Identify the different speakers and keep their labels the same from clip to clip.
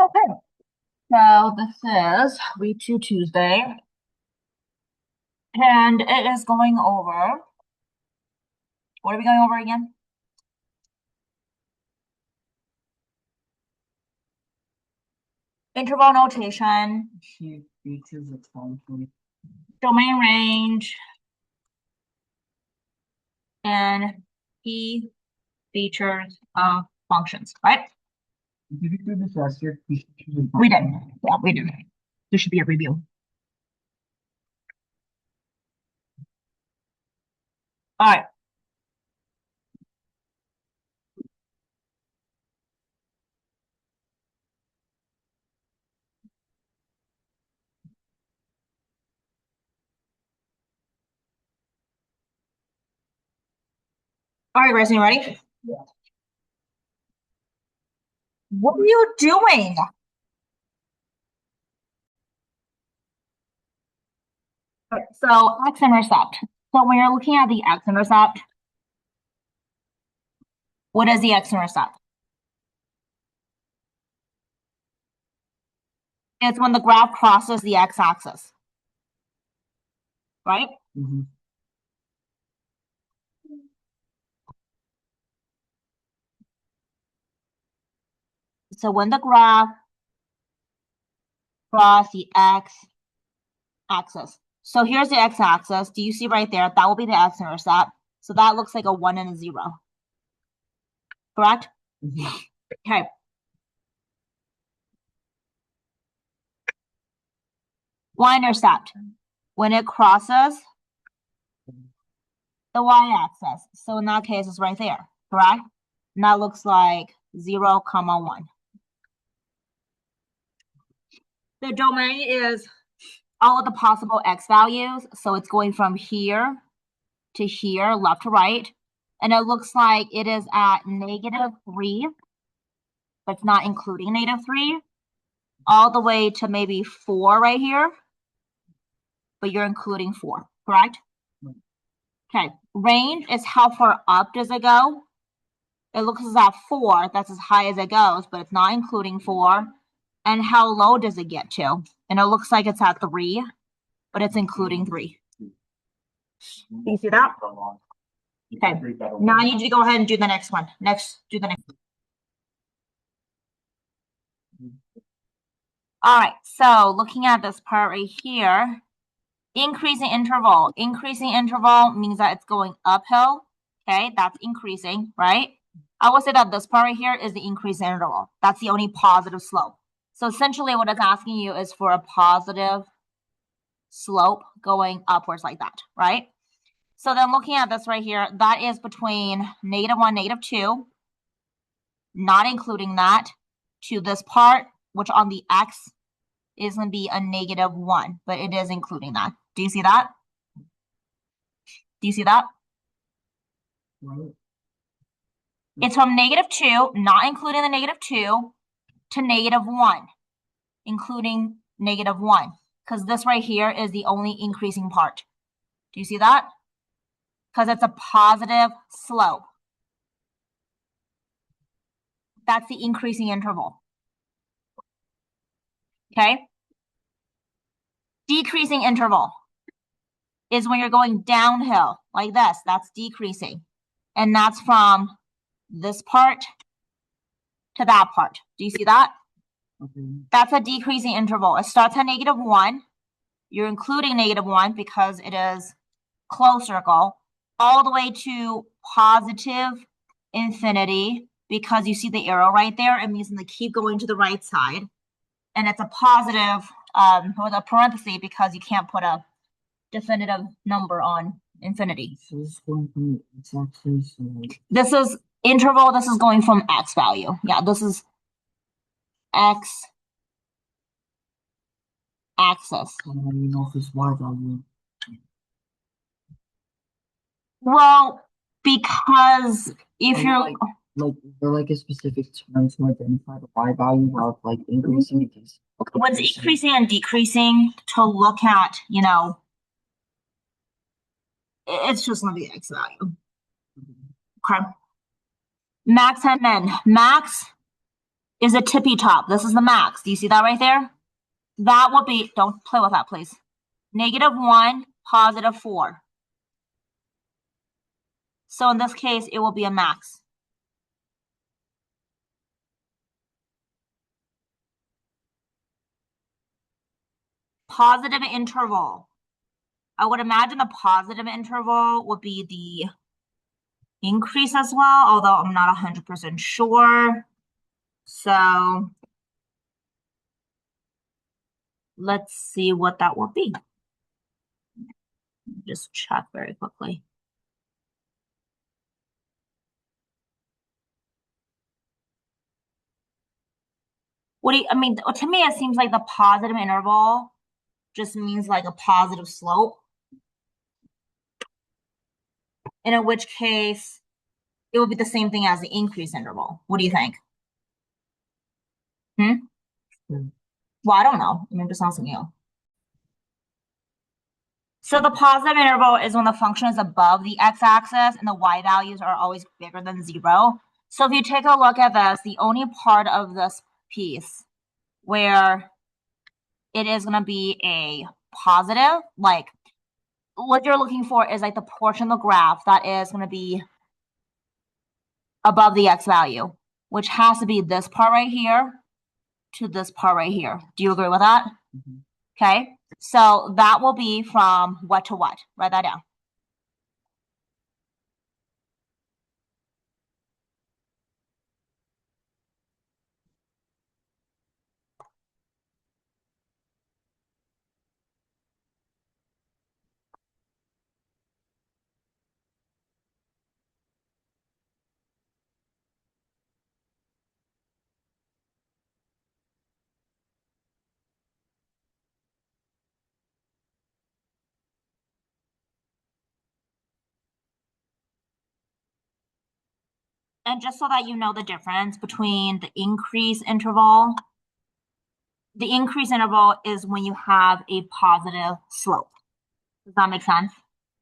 Speaker 1: Okay, so this is week 2 Tuesday, and it is going over. What are we going over again? Interval notation, domain range, and key features of functions, right?
Speaker 2: Did you do this last year?
Speaker 1: We did. Yeah, we did. This should be a review. All right. All right, Gracie, you ready?
Speaker 2: Yeah.
Speaker 1: What are you doing? Okay, so x-intercept. So when you're looking at the x-intercept, what is the x-intercept? It's when the graph crosses the x-axis, right?
Speaker 2: Mm-hmm.
Speaker 1: So when the graph crosses the x-axis. So here's the x-axis. Do you see right there? That will be the x-intercept. So that looks like a 1 and a 0. Correct?
Speaker 2: Mm-hmm.
Speaker 1: Okay. Y-intercept. When it crosses the y-axis. So in that case, it's right there. Correct? And that looks like 0, 1. The domain is all of the possible x values. So it's going from here to here, left to right. And it looks like it is at -3, but it's not including -3, all the way to maybe 4 right here, but you're including 4, correct? Okay, range is how far up does it go? It looks as at 4, that's as high as it goes, but it's not including 4. And how low does it get to? And it looks like it's at 3, but it's including 3. Do you see that? Okay, now I need you to go ahead and do the next one. Do the next. All right, so looking at this part right here, increasing interval. Increasing interval means that it's going uphill. Okay, that's increasing, right? I will say that this part right here is the increasing interval. That's the only positive slope. So essentially what it's asking you is for a positive slope going upwards like that, right? So then looking at this right here, that is between -1, -2, not including that, to this part, which on the x is going to be a -1, but it is including that. Do you see that? Do you see that?
Speaker 2: Right.
Speaker 1: It's from -2, not including the -2, to -1, including -1, because this right here is the only increasing part. Do you see that? Because it's a positive slope. That's the increasing interval. Okay? Decreasing interval is when you're going downhill like this. That's decreasing. And that's from this part to that part. Do you see that?
Speaker 2: Okay.
Speaker 1: That's a decreasing interval. It starts at -1. You're including -1 because it is closed circle, all the way to positive infinity, because you see the arrow right there. It means to keep going to the right side. And it's a positive with a parenthesis because you can't put a definitive number on infinity.
Speaker 2: So this is going from exactly so
Speaker 1: This is interval. This is going from x value. Yeah, this is x axis.
Speaker 2: how do you know if it's y value?
Speaker 1: Well, because if you're
Speaker 2: Like is there like a specific term to identify the y value of like increasing it is
Speaker 1: what's increasing and decreasing to look at, it's just going to be x value. Okay. Max and min. Max is a tippy top. This is the max. Do you see that right there? That will be, don't play with that, please. -1, +4. So in this case, it will be a max. Positive interval. I would imagine the positive interval would be the increase as well, although I'm not 100% sure. So let's see what that will be. Just check very quickly. What do you, I mean, to me, it seems like the positive interval just means like a positive slope. And in which case, it would be the same thing as the increase interval. What do you think? Well, I don't know. I'm just asking you. So the positive interval is when the function is above the x-axis and the y values are always bigger than 0. So if you take a look at this, the only part of this piece where it is going to be a positive, like what you're looking for is like the portion of the graph that is going to be above the x value, which has to be this part right here to this part right here. Do you agree with that? Mm-hmm. Okay, so that will be from what to what? Write that down. And just so that you know the difference between the increase interval, the increase interval is when you have a positive slope. Does that make sense?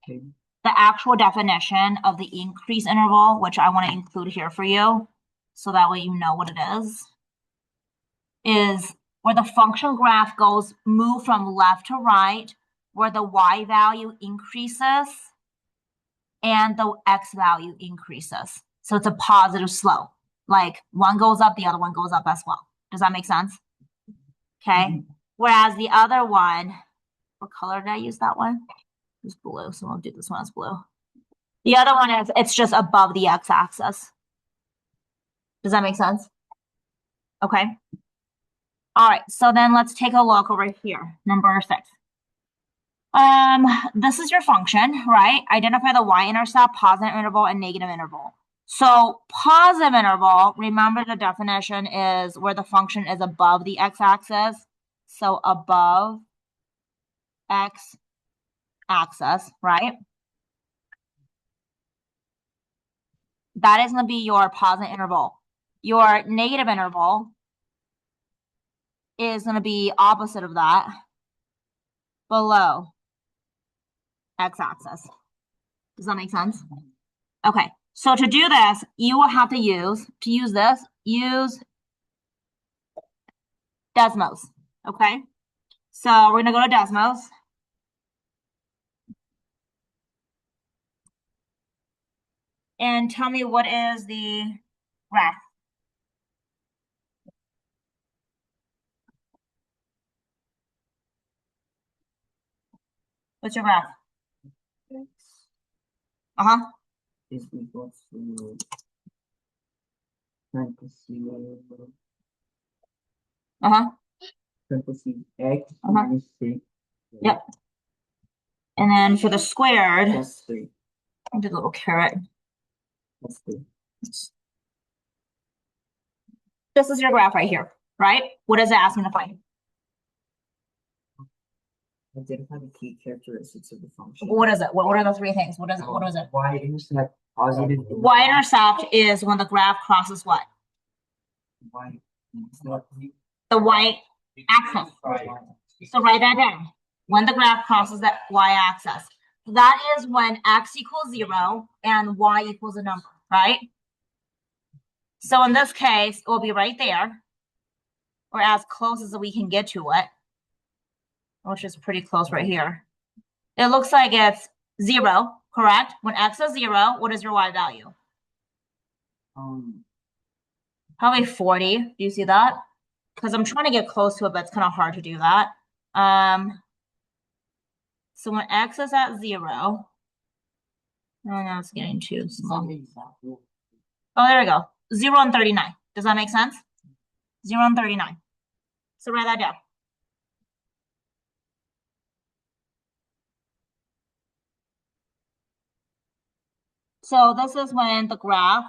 Speaker 1: Okay. The actual definition of the increase interval, which I want to include here for you, so that way you know what it is where the function graph goes, move from left to right, where the y value increases and the x value increases. So it's a positive slope. Like one goes up, the other one goes up as well. Does that make sense? Okay. Mm-hmm. Whereas the other one, what color did I use that one? It was blue, so I'll do this one as blue. The other one is, it's just above the x-axis. Does that make sense? Okay. All right, so then let's take a look over here, number 6. This is your function, right? Identify the y-intercept, positive interval, and negative interval. So positive interval, remember the definition is where the function is above the x-axis. So above x-axis, right? That is going to be your positive interval. Your negative interval is going to be opposite of that, below x-axis. Does that make sense? Okay, so to do this, you will have to use Desmos, okay? So we're gonna go to Desmos. And tell me what is the graph? What's your graph? Uh-huh.
Speaker 2: Is equal to parentheses.
Speaker 1: Uh-huh.
Speaker 2: Parentheses x minus 6.
Speaker 1: Yep. And then for the squared,
Speaker 2: Plus 3.
Speaker 1: I did a little caret.
Speaker 2: Plus 3.
Speaker 1: This is your graph right here, right? What is it asking to find?
Speaker 2: Identify the key characteristics of the function.
Speaker 1: What is it? What are the 3 things? What is it? What is it?
Speaker 2: Y-intercept, positive.
Speaker 1: Y-intercept is when the graph crosses what? The y-axis. So write that down. When the graph crosses that y-axis. That is when x equals 0 and y equals a number, right? So in this case, it will be right there. or as close as we can get to it, which is pretty close right here. It looks like it's 0, correct? When x is 0, what is your y value? Probably 40. Do you see that? Because I'm trying to get close to it, but it's kind of hard to do that. So when x is at 0, oh, now it's getting too small. Oh, there we go. 0 and 39. Does that make sense? 0 and 39. So write that down. So this is when the graph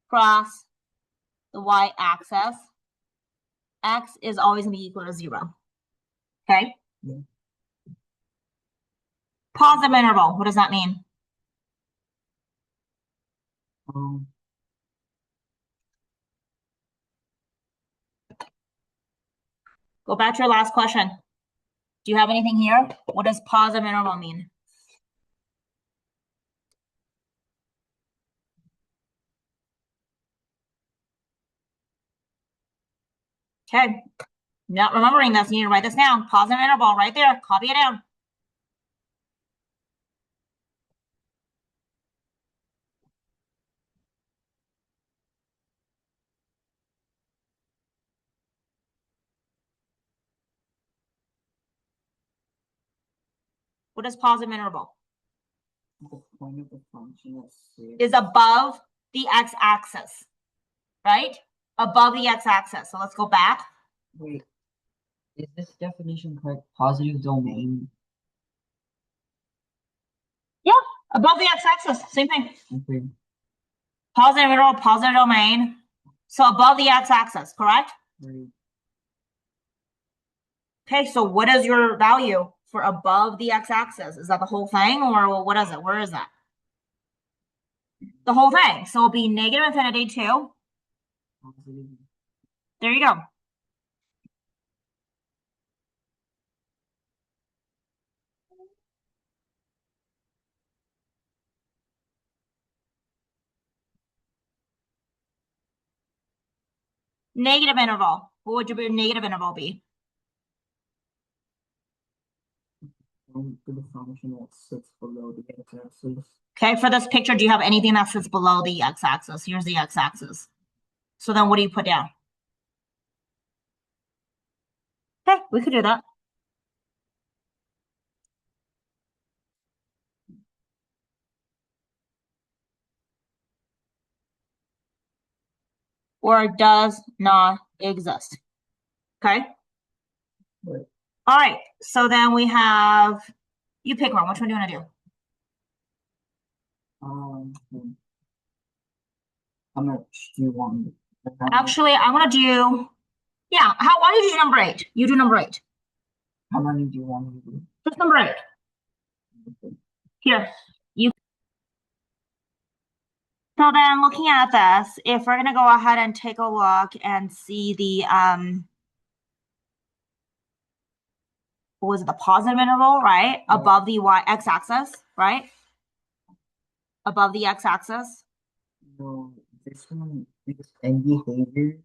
Speaker 1: cross the y-axis. X is always going to be equal to 0. Okay? Yeah. Positive interval. What does that mean? Go back to your last question. Do you have anything here? What does positive interval mean? Okay. Not remembering this, you need to write this down. Positive interval right there. Copy it down. What is positive interval?
Speaker 2: The point of the function
Speaker 1: is above the x-axis, right? Above the x-axis. So let's go back.
Speaker 2: Wait, is this definition correct? Positive domain?
Speaker 1: Yeah, above the x-axis, same thing.
Speaker 2: Okay.
Speaker 1: Positive interval, positive domain. So above the x-axis, correct?
Speaker 2: Right.
Speaker 1: Okay, so what is your value for above the x-axis? Is that the whole thing, or what is it? Where is that? The whole thing. So it'll be negative infinity to. There you go. Negative interval. What would your negative interval be?
Speaker 2: For the function that sits below the x-axis.
Speaker 1: Okay, for this picture, do you have anything that sits below the x-axis? Here's the x-axis. So then what do you put down? Okay, we could do that. Or does not exist. Okay?
Speaker 2: Right.
Speaker 1: All right, so then we have, you pick one. Which one do you want to do?
Speaker 2: How much do you want?
Speaker 1: Actually, I want to do, yeah, why don't you do number 8? You do number 8.
Speaker 2: How many do you want me to do?
Speaker 1: Just number 8.
Speaker 2: Okay.
Speaker 1: Here, you. So then looking at this, if we're going to go ahead and take a look and see the, what was it, the positive interval, right? Yeah. Above the x-axis, right? Above the x-axis.
Speaker 2: No, this one is end behavior.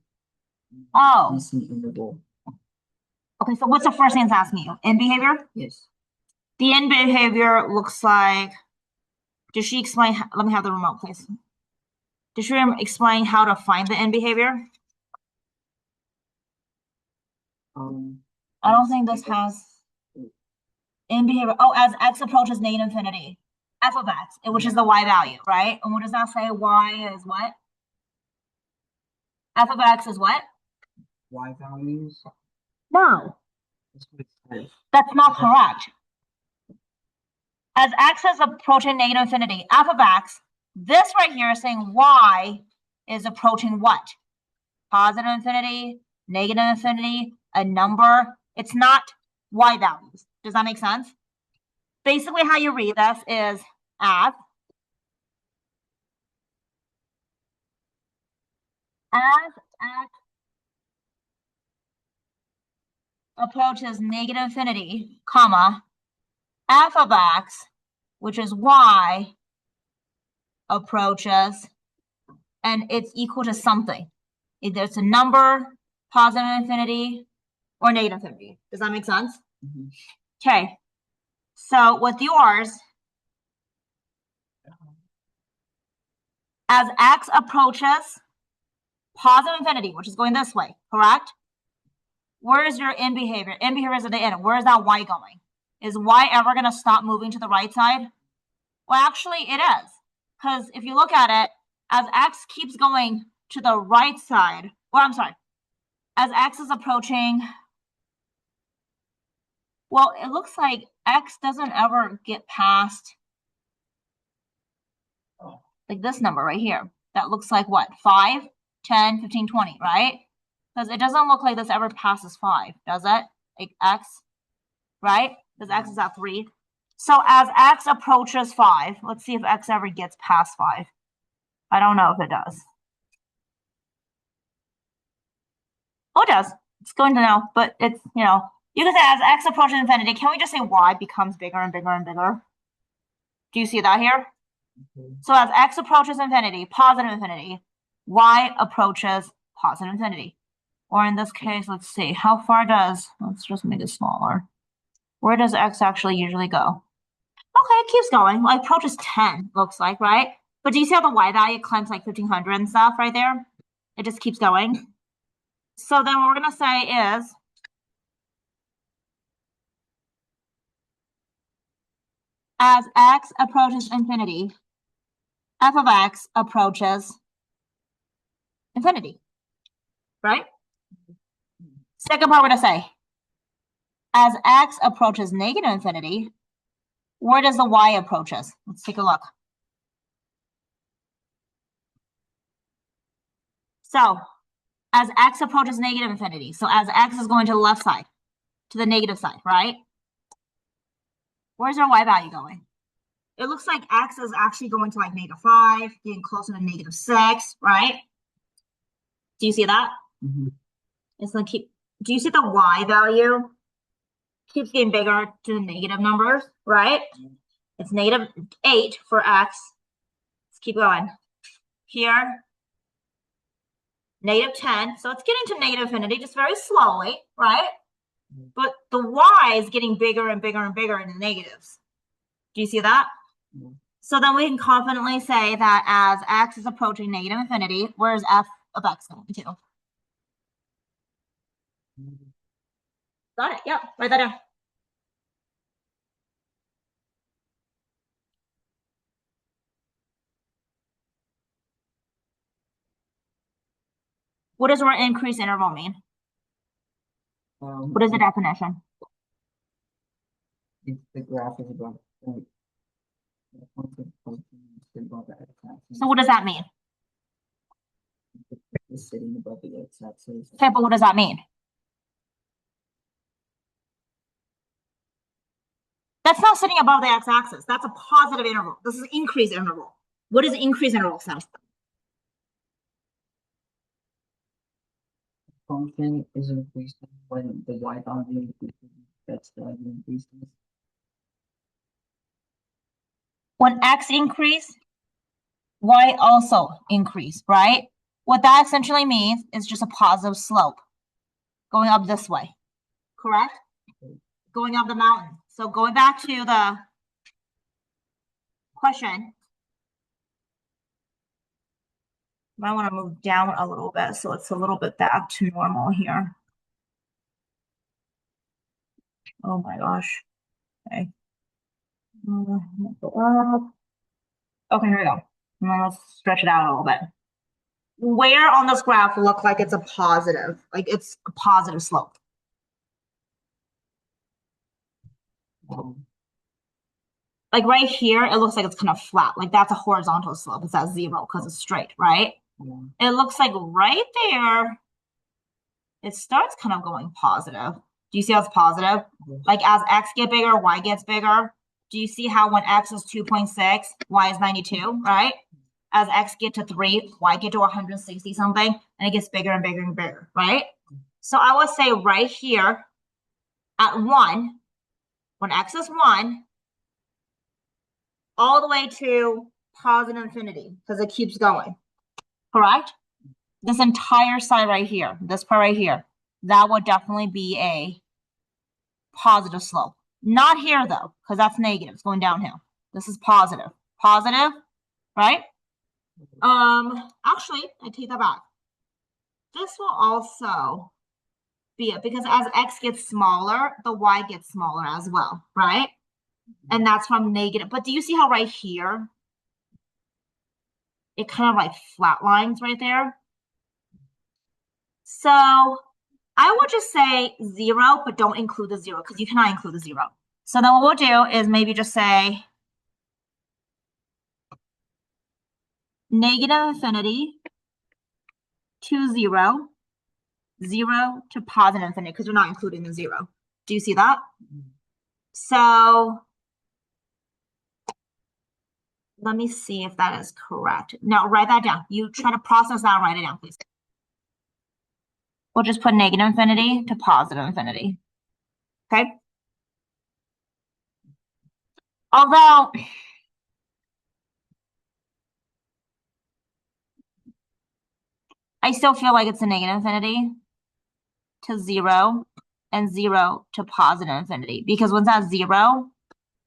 Speaker 1: Oh.
Speaker 2: This is interval.
Speaker 1: Okay, so what's the first thing it's asking you? End behavior?
Speaker 2: Yes.
Speaker 1: The end behavior looks like, did she explain, let me have the remote, please. Did she explain how to find the end behavior? I don't think this has end behavior. Oh, as x approaches negative infinity, f of x, which is the y value, right? And what does that say? Y is what? F of x is what?
Speaker 2: Y values?
Speaker 1: No. That's not correct. As x is approaching negative infinity, f of x, this right here is saying y is approaching what? Positive infinity, negative infinity, a number. It's not y values. Does that make sense? Basically, how you read this is as x approaches negative infinity, comma, f of x, which is y, approaches, and it's equal to something. Either it's a number, positive infinity, or negative infinity. Does that make sense?
Speaker 2: Mm-hmm.
Speaker 1: Okay. So with yours, as x approaches positive infinity, which is going this way, correct? Where is your in behavior? In behavior is at the end. Where is that y going? Is y ever going to stop moving to the right side? Well, actually, it is. Because if you look at it, as x keeps going to the right side, well, I'm sorry, as x is approaching, well, it looks like x doesn't ever get past like this number right here. That looks like what? 5, 10, 15, 20, right? Because it doesn't look like this ever passes 5, does it? Like x, right? Because x is at 3. So as x approaches 5, let's see if x ever gets past 5. I don't know if it does. Oh, it does. It's going to know, but it's, you can say as x approaches infinity, can we just say y becomes bigger and bigger and bigger? Do you see that here? Mm-hmm. So as x approaches infinity, positive infinity, y approaches positive infinity. Or in this case, let's see, let's just make it smaller. Where does x actually usually go? Okay, it keeps going. Well, it approaches 10, looks like, right? But do you see how the y value climbs like 1500 and stuff right there? It just keeps going. So then what we're going to say is, as x approaches infinity, f of x approaches infinity, right? Second part, we're going to say, as x approaches negative infinity, where does the y approaches? Let's take a look. So as x approaches negative infinity, so as x is going to the left side, to the negative side, right? Where's our y value going? It looks like x is actually going to like -5, getting closer to -6, right? Do you see that? Mm-hmm. It's like do you see the y value keeps getting bigger to the negative numbers, right? Mm-hmm. It's -8 for x. Let's keep going. Here, -10. So it's getting to negative infinity just very slowly, right? Mm-hmm. But the y is getting bigger and bigger and bigger in the negatives. Do you see that? Mm-hmm. So then we can confidently say that as x is approaching negative infinity, where is f of x going to? Got it. Yep. Write that down. What does our increase interval mean? What is the definition?
Speaker 2: If the graph is above
Speaker 1: So what does that mean?
Speaker 2: It's sitting above the x-axis.
Speaker 1: Okay, but what does that mean? That's not sitting above the x-axis. That's a positive interval. This is increase interval. What does increase interval sound?
Speaker 2: Function is increasing when the y value increases. That's the increases.
Speaker 1: When x increase, y also increase, right? What that essentially means is just a positive slope going up this way, correct? Okay. Going up the mountain. So going back to the question, I want to move down a little bit so it's a little bit back to normal here. Oh my gosh. Okay. Go up. Okay, here we go. Now let's stretch it out a little bit. Where on this graph look like it's a positive, like it's a positive slope? Like right here, it looks like it's kind of flat. Like that's a horizontal slope. It's at 0 because it's straight, right? Yeah. It looks like right there, it starts kind of going positive. Do you see how it's positive? Yeah. Like as x get bigger, y gets bigger. Do you see how when x is 2.6, y is 92, right? As x get to 3, y get to 160 something, and it gets bigger and bigger and bigger, right? So I would say right here at 1, when x is 1, all the way to positive infinity, because it keeps going, correct? this entire side right here, this part right here, that would definitely be a positive slope. Not here though, because that's negative. It's going downhill. This is positive. Positive, right? Actually, I take that back. This will also be it because as x gets smaller, the y gets smaller as well, right? And that's from negative. But do you see how right here, it kind of like flat lines right there? So I would just say 0, but don't include the 0 because you cannot include the 0. So then what we'll do is maybe just say negative infinity to 0, 0 to positive infinity because you're not including the 0. Do you see that? So let me see if that is correct. Now write that down. You try to process that and write it down, please. We'll just put negative infinity to positive infinity. Okay? Although I still feel like it's a negative infinity to 0 and 0 to positive infinity because when it's at 0,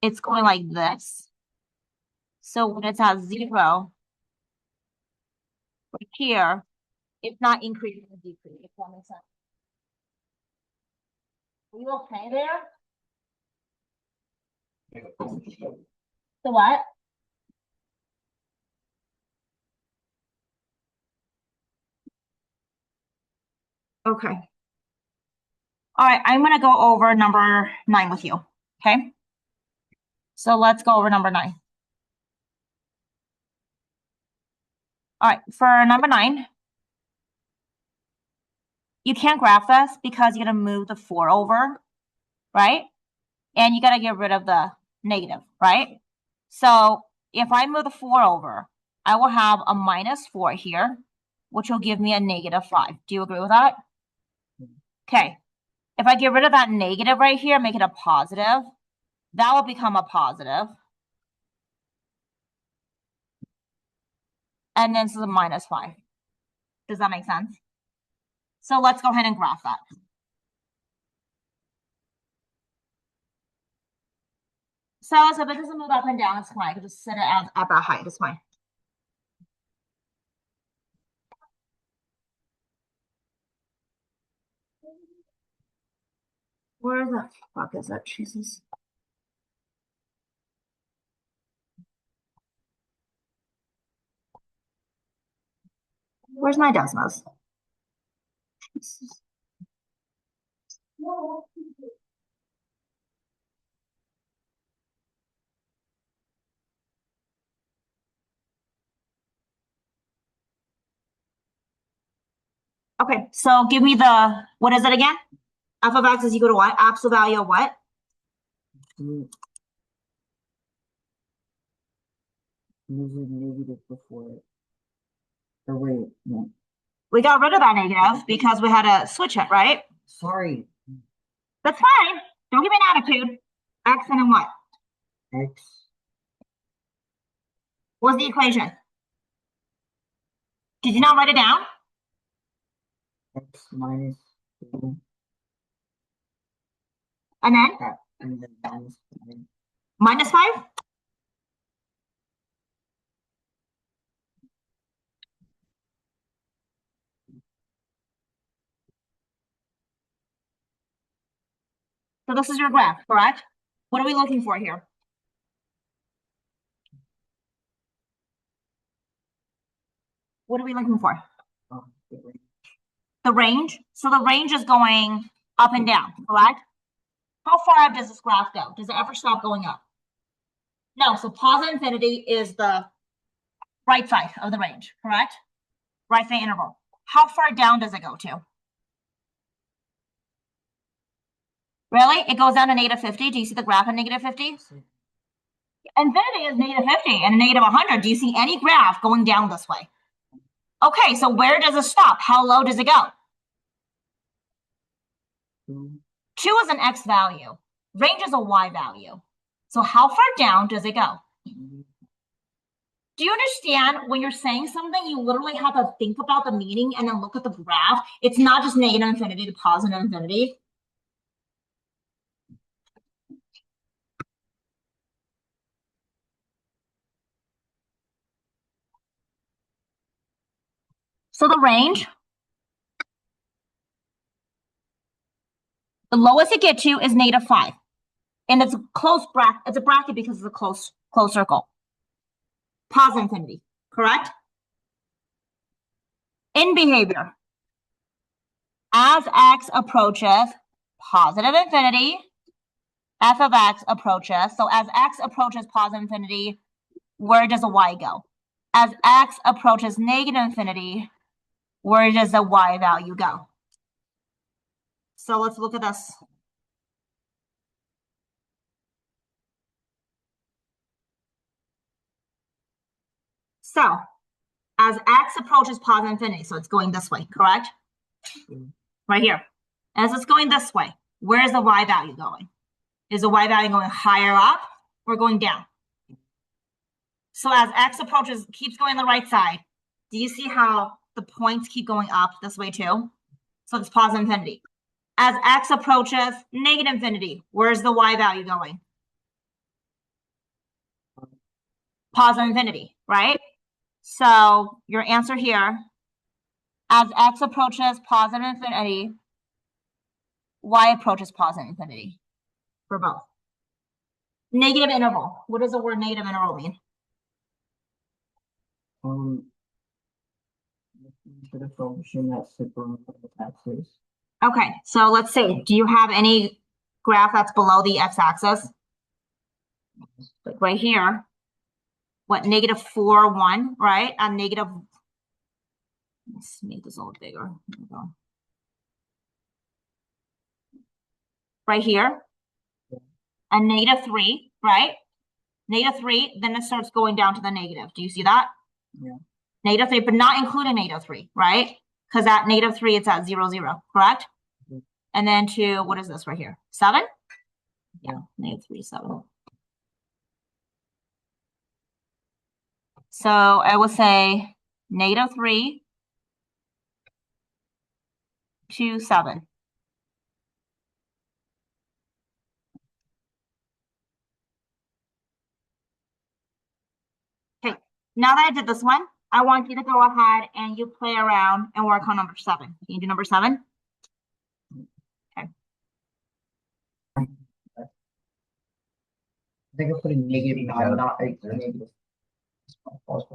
Speaker 1: it's going like this. So when it's at 0, right here, it's not increasing or decreasing, if that makes sense. Are you okay there? The what? Okay. All right, I'm gonna go over number 9 with you, okay? So let's go over number 9. All right, for number 9, you can't graph this because you're gonna move the 4 over, right? And you gotta get rid of the negative, right? So if I move the 4 over, I will have a minus 4 here, which will give me a negative 5. Do you agree with that? Okay. If I get rid of that negative right here, make it a positive, that will become a positive. And then this is a minus 5. Does that make sense? So let's go ahead and graph that. So if it doesn't move up and down, it's fine. I can just set it at that height. It's fine. Where the fuck is that? Jesus. Where's my decimas? Okay, so give me the, what is it again? F of x is equal to what? Absolute value of what?
Speaker 2: Negative before it. Or wait, no.
Speaker 1: We got rid of that negative because we had to switch it, right?
Speaker 2: Sorry.
Speaker 1: That's fine. Don't give me an attitude. X and then what?
Speaker 2: X.
Speaker 1: What's the equation? Did you not write it down?
Speaker 2: X minus 2.
Speaker 1: And then?
Speaker 2: And then minus 5.
Speaker 1: Minus 5? So this is your graph, correct? What are we looking for here? What are we looking for? The range. So the range is going up and down, correct? How far up does this graph go? Does it ever stop going up? No, so positive infinity is the right side of the range, correct? Right side interval. How far down does it go to? Really? It goes down to negative 50. Do you see the graph at negative 50? Infinity is negative 50 and negative 100. Do you see any graph going down this way? Okay, so where does it stop? How low does it go? 2 is an x value. Range is a y value. So how far down does it go? Do you understand when you're saying something, you literally have to think about the meaning and then look at the graph? It's not just negative infinity to positive infinity. So the range, the lowest you get to is -5. And it's a close bracket, it's a bracket because it's a close circle. Positive infinity, correct? In behavior, as x approaches positive infinity, f of x approaches. So as x approaches positive infinity, where does the y go? As x approaches negative infinity, where does the y value go? So let's look at this. So as x approaches positive infinity, so it's going this way, correct? Right here. As it's going this way, where is the y value going? Is the y value going higher up or going down? So as x approaches, keeps going the right side, do you see how the points keep going up this way too? So it's positive infinity. As x approaches negative infinity, where's the y value going? Positive infinity, right? So your answer here, as x approaches positive infinity, y approaches positive infinity for both. Negative interval. What does the word negative interval mean?
Speaker 2: The function that's super axis.
Speaker 1: Okay, so let's see. Do you have any graph that's below the x-axis? Like right here. What, -4, 1, right? And negative, let's make this a little bigger. Right here. And -3, right? -3, then it starts going down to the negative. Do you see that?
Speaker 2: Yeah.
Speaker 1: -3, but not including -3, right? Because at -3, it's at 0, 0, correct? Mm-hmm. And then to, what is this right here? 7? Yeah, -3, 7. So I would say -3 to 7. Okay, now that I did this one, I want you to go ahead and you play around and work on number 7. Can you do number 7? Okay.
Speaker 2: I think I put a negative, not a negative.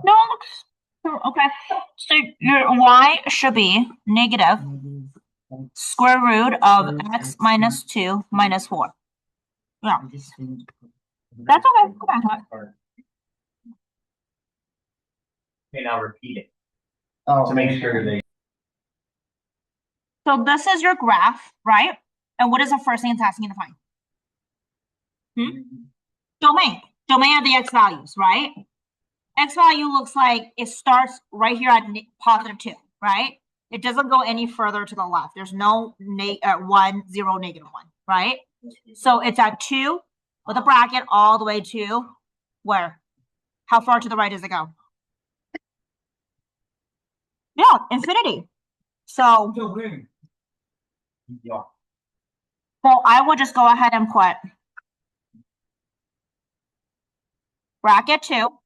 Speaker 1: No, okay. So your y should be negative square root of x minus 2 minus 4. Yeah. That's okay. Go back to it.
Speaker 3: Okay, now repeat it
Speaker 2: to
Speaker 3: make sure they.
Speaker 1: So this is your graph, right? And what is the first thing it's asking you to find? Domain. Domain of the x values, right? X value looks like it starts right here at positive 2, right? It doesn't go any further to the left. There's no 1, 0, -1, right? So it's at 2 with a bracket all the way to where? How far to the right does it go? Yeah, infinity. So I will just go ahead and put bracket 2,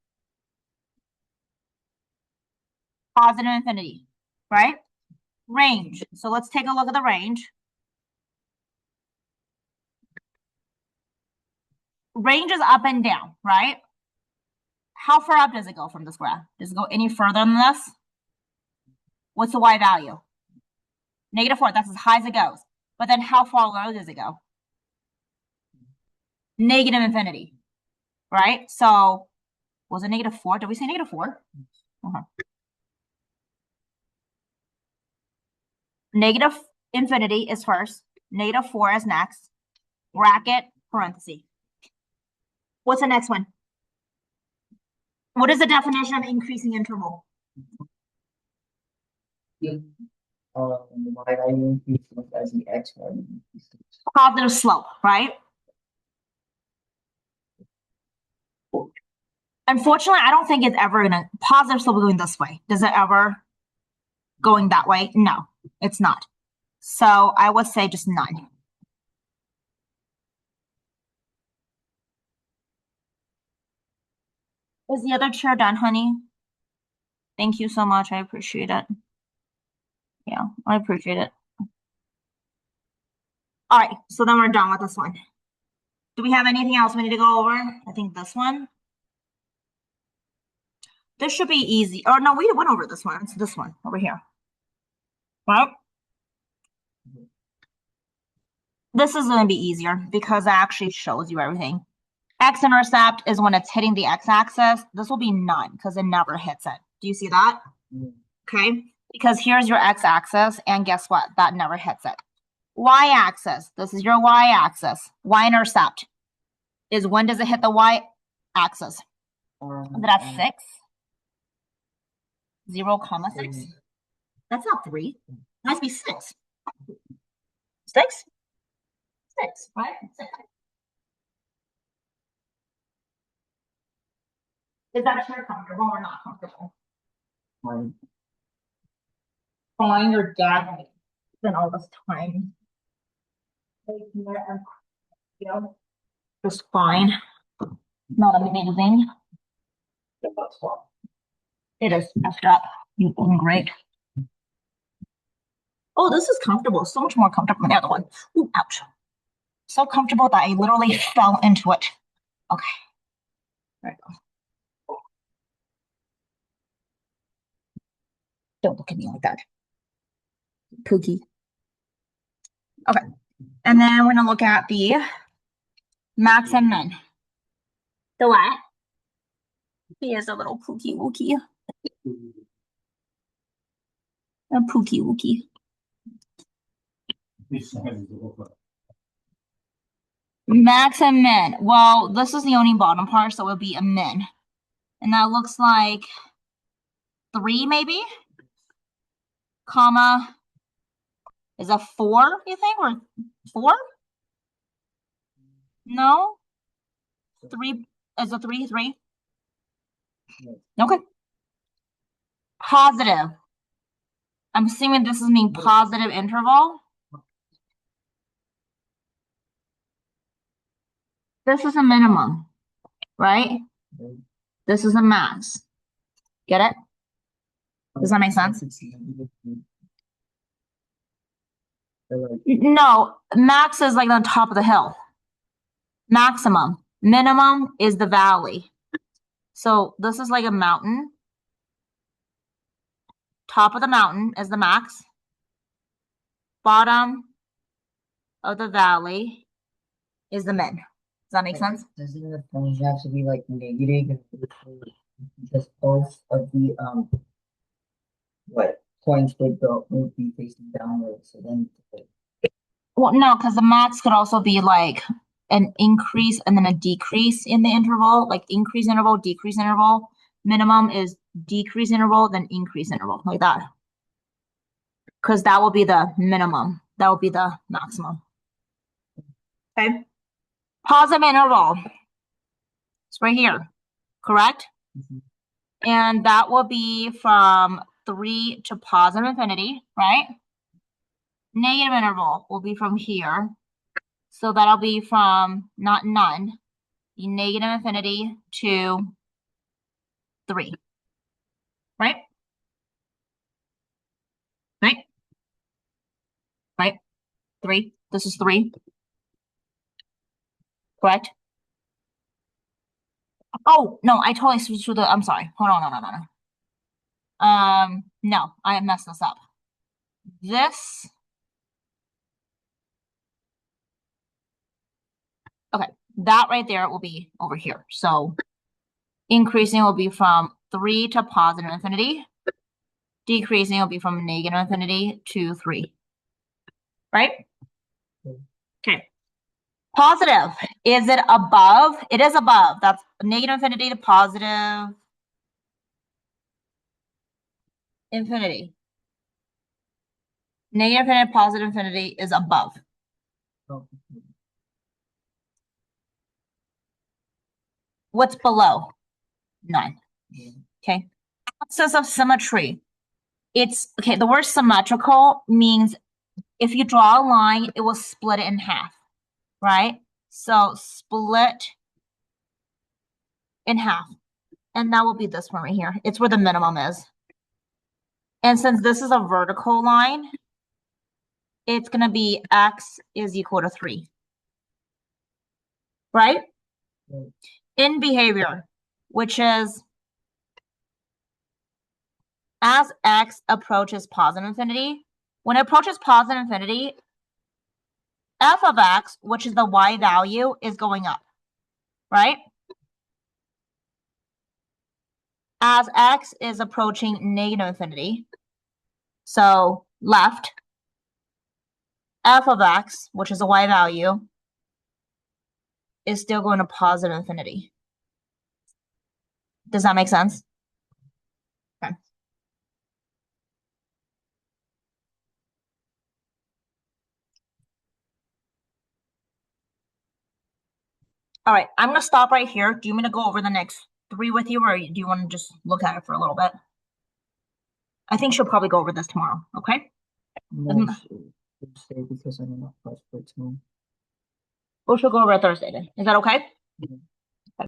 Speaker 1: positive infinity, right? Range. So let's take a look at the range. Range is up and down, right? How far up does it go from this graph? Does it go any further than this? What's the y value? -4, that's as high as it goes. But then how far low does it go? Negative infinity, right? So was it -4? Did we say -4? Negative infinity is first. -4 is next. Bracket, parenthesis. What's the next one? What is the definition of increasing interval?
Speaker 2: Y value increases as the x value increases.
Speaker 1: Positive slope, right? Unfortunately, I don't think it's ever gonna positive still going this way. Does it ever going that way? No, it's not. So I would say just none. Is the other chair done, honey? Thank you so much. I appreciate it. Yeah, I appreciate it. All right, so then we're done with this one. Do we have anything else we need to go over? I think this one. This should be easy. Or no, we went over this one. It's this one over here. Well, this is going to be easier because it actually shows you everything. X-intercept is when it's hitting the x-axis. This will be none because it never hits it. Do you see that? Okay, because here's your x-axis, and guess what? That never hits it. Y-axis, this is your y-axis. Y-intercept is when does it hit the y-axis? Is it at 6? 0.6? That's not 3. It must be 6. 6? 6, right? 6. Is that chair comfortable or not comfortable? Fine, your dad spent all this time. Just fine. Not amazing. It is effed up. You've done great. Oh, this is comfortable. So much more comfortable than the other one. Ooh, ouch. So comfortable that I literally fell into it. Okay. There we go. Don't look at me like that. Pookie. Okay. And then we're going to look at the max and min. The what? He is a little pookie wookie. A pookie wookie. Max and min. Well, this is the only bottom part, so it would be a min. And that looks like 3 maybe? Comma. Is a 4, you think? Or 4? No? 3 is a 3, 3? Okay. Positive. I'm assuming this is mean positive interval. This is a minimum, right? This is a max. Get it? Does that make sense? No, max is like on top of the hill. Maximum. Minimum is the valley. So this is like a mountain. Top of the mountain is the max. Bottom of the valley is the min. Does that make sense?
Speaker 2: Doesn't the range have to be like negative because both of the what points would be facing downward, so then
Speaker 1: Well, no, because the max could also be like an increase and then a decrease in the interval, like increase interval, decrease interval. Minimum is decrease interval, then increase interval, like that. Because that will be the minimum. That will be the maximum. Okay. Positive interval. It's right here, correct? And that will be from 3 to positive infinity, right? Negative interval will be from here. So that'll be from not none, negative infinity to 3. Right? Right? Right? 3. This is 3. Correct? Oh, no, I totally switched to the, I'm sorry. Hold on, no. No, I messed this up. This, okay, that right there will be over here. So increasing will be from 3 to positive infinity. Decreasing will be from negative infinity to 3. Right? Okay. Positive. Is it above? It is above. That's negative infinity to positive infinity. Negative infinity, positive infinity is above. What's below? None.
Speaker 2: Yeah.
Speaker 1: Okay. Axis of symmetry. It's okay. The word symmetrical means if you draw a line, it will split it in half, right? So split in half. And that will be this one right here. It's where the minimum is. And since this is a vertical line, it's going to be x is equal to 3. Right?
Speaker 2: Right.
Speaker 1: In behavior, which is as x approaches positive infinity, when it approaches positive infinity, f of x, which is the y value, is going up, right? As x is approaching negative infinity, so left, f of x, which is a y value, is still going to positive infinity. Does that make sense? Okay. All right, I'm going to stop right here. Do you want me to go over the next 3 with you, or do you want to just look at it for a little bit? I think she'll probably go over this tomorrow, okay?
Speaker 2: No, Thursday because I don't have class for tomorrow.
Speaker 1: Or she'll go over it Thursday then. Is that okay?
Speaker 2: Mhm.